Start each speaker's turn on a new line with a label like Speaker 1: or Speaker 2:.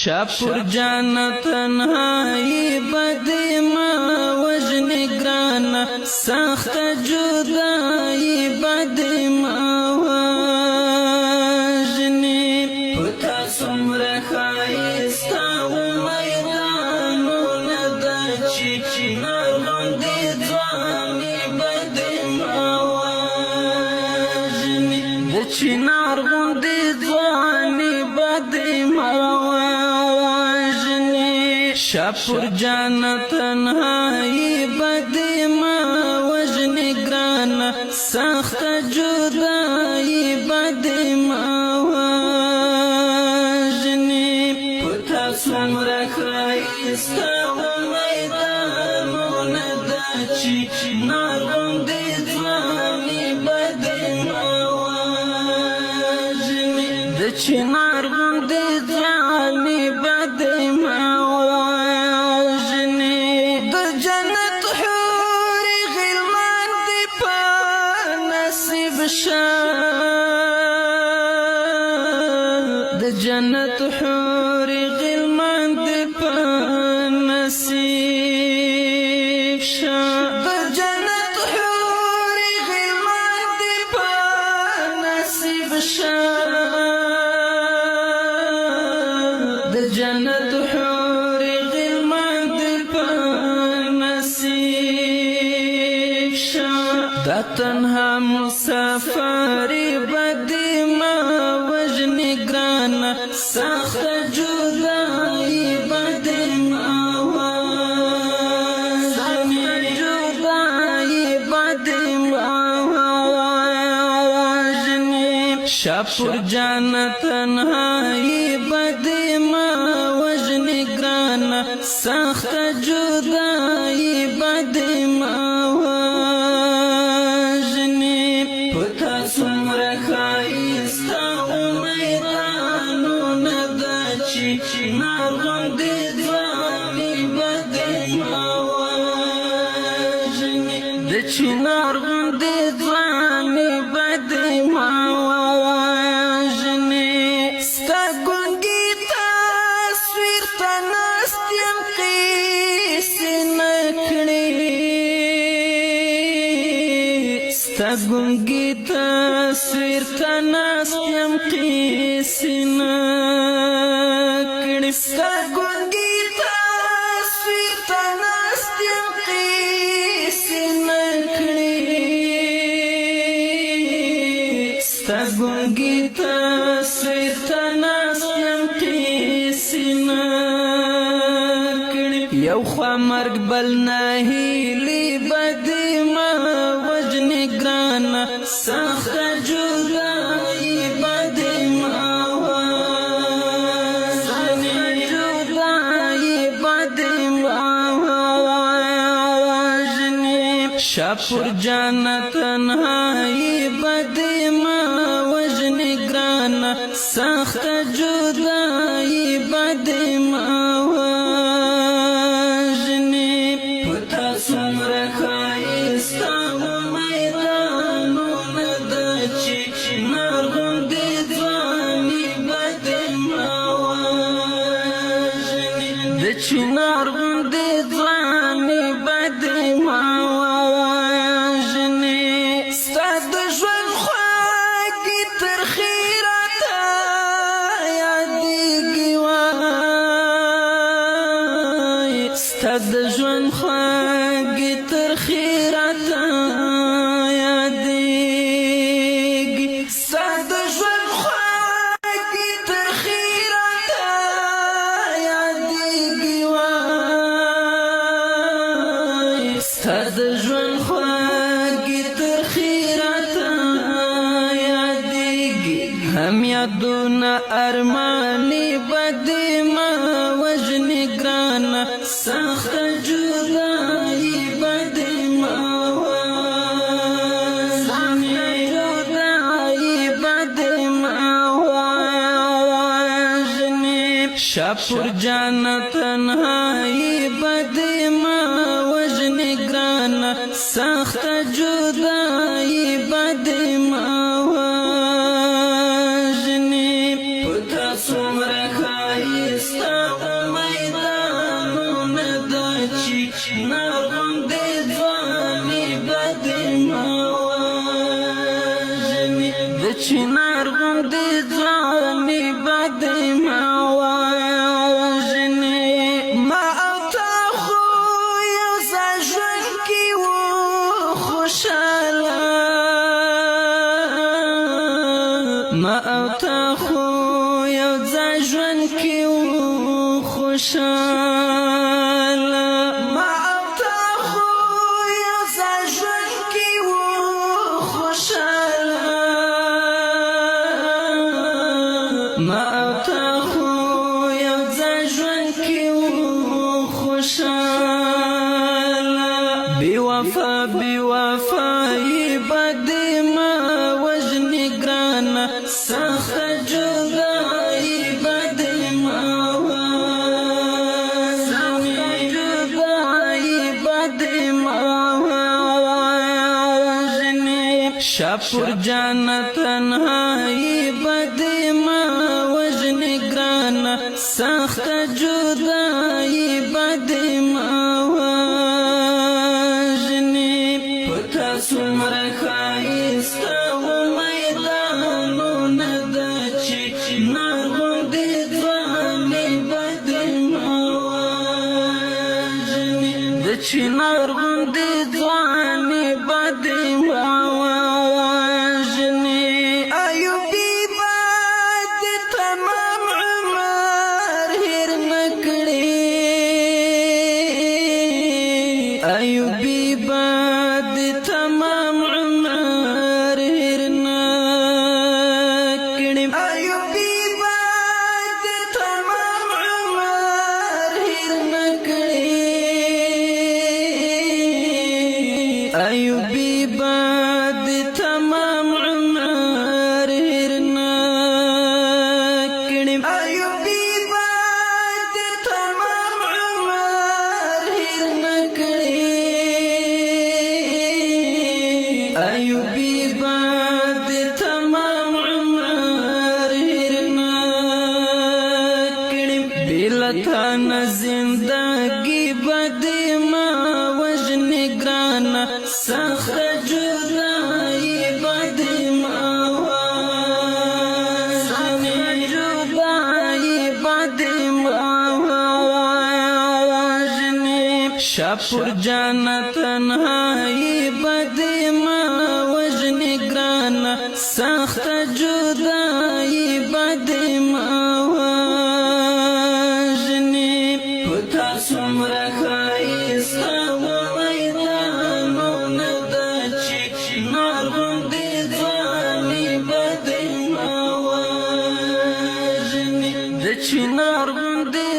Speaker 1: شاپور جانا تنهایی بدی ما وجنی گرانا سخت جدایی بدی ما وجنی پتا سمر خایستا و میدانو ندا چی نرغندی دوانی بدی ما وجنی دچی نرغندی دوانی بدی ما شاپور جانا تنهایی بدی ما وجنی گرانا سخت جدایی بدی ما وجنی پتا سمر خایستا و میدانو ندا چی نرغندی دوانی بدی ما وجنی دچی نرغندی دوانی بدی ما جنت حور غلمان دی پا نصیب شا جنت حور غلمان دی پا نصیب شا جنت حور غلمان دی پا نصیب شا دا تنها مسافری بدی ما وجنی گرانا سخت جدایی بدی ما وجنی جدایی بدی ما وجنی شاپور جانا تنهایی بدی ما وجنی گرانا سخت جدایی بدی ما وجنی پتا سمر خایستا نرغندی دوانی بدی ما وجنی دچی نرغندی دوانی بدی ما وجنی ستا گنگی تصویر تا نستیم قیسی نکڑی ستا گنگی تصویر تا نستیم قیسی نکڑی ستا گنگی تصویر تا نستیم قیسی نکڑی ستا گنگی تصویر تا نستیم قیسی نکڑی یو خوا مرگ بل نهیلی بدی ما وجنی گرانا سخت جدایی بدی ما شاپور جانا تنهایی بدی ما وجنی گرانا سخت جدایی بدی ما وجنی پتا سمر خایستا و میدانو ندا چی نرغندی دوانی بدی ما وجنی دچی نرغندی دوانی بدی ما د ژوند خوږې ترخې راته یادېږي ستا د ژوند خوږې ترخې راته یادېږي وای ستا د ژوند خوږې ترخې راته یادېږي هم یادونه ارمانې بدې ما وژنې ګرانه سخت جدایی بدی ما وجنی جدایی بدی ما وجنی شاپور جانا تنهایی بدی ما وجنی گرانا سخت جدایی بدی ما وجنی پتا سمر خایستا میدانونه د چنار غوندې ځواني بدې ما وژني د چنار غوندې ځواني بدې ما وژني ما او تا خو یو ځای ژوند کې وو خوشحاله ما او تا خو یو ځای ژوند کې وو خوشحاله ما او تا خو یو ځای ژوند کې وو خوشحاله ما او تا خو یو ځای ژوند کې وو خوشحاله بې وفا بې وفایي بدې ما وژني ګرانه سخته جدایي بدې ما وژني جدایي بدې ما وژني شاپور جانه تنهایي بدې ما وژني ګرانه سخته جدایي بدې ما وژني پتا څومره ښایسته وو میدانونه د چنار غوندې ځواني بدې ما وژني د چنار غوندې ځواني بدې ما وژني ایوبي به د تمام عمر هېر نه کړي ایوبي به د تمام عمر هېر نه کړي ایوبي به د تمام عمر هېر نه کړي ایوبي به د تمام عمر هېر نه کړي ایوبي به د تمام عمر هېر نه کړي ایوبي به د تمام عمر هېر نه کړي بېله نه زندګي بدې ما وژني ګرانه سخته جدایي بدې ما وژني جدایي بدې ما وژني شاپور جانه تنهایي بدې ما وژني ګرانه سخته جدایي بدې ما وژني پتا څومره ښایسته وو میدانونه د چنار غوندې ځواني بدې ما وژني د چنار غوندې